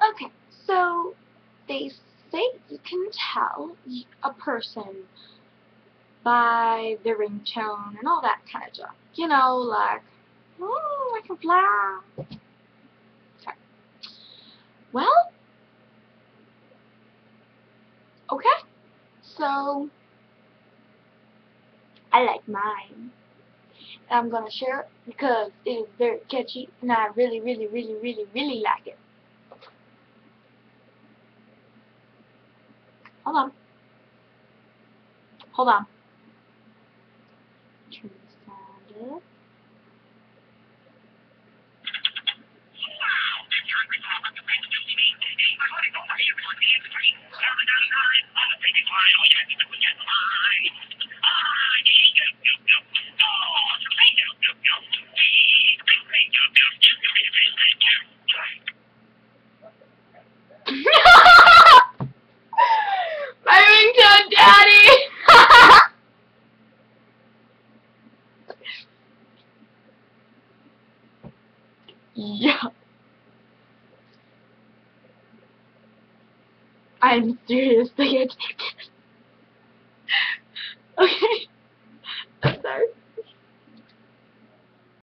Okay, so they say you can tell a person by the ringtone and all that kind of stuff. You know, like, oh, I can fly. Okay. Well, okay, so I like mine. And I'm gonna share it because it is very catchy and I really, really, really, really, really like it. Hold on. Hold on. Turn the sound up. My ringtone, Daddy! Yeah. I'm seriously addicted. Okay. I'm sorry.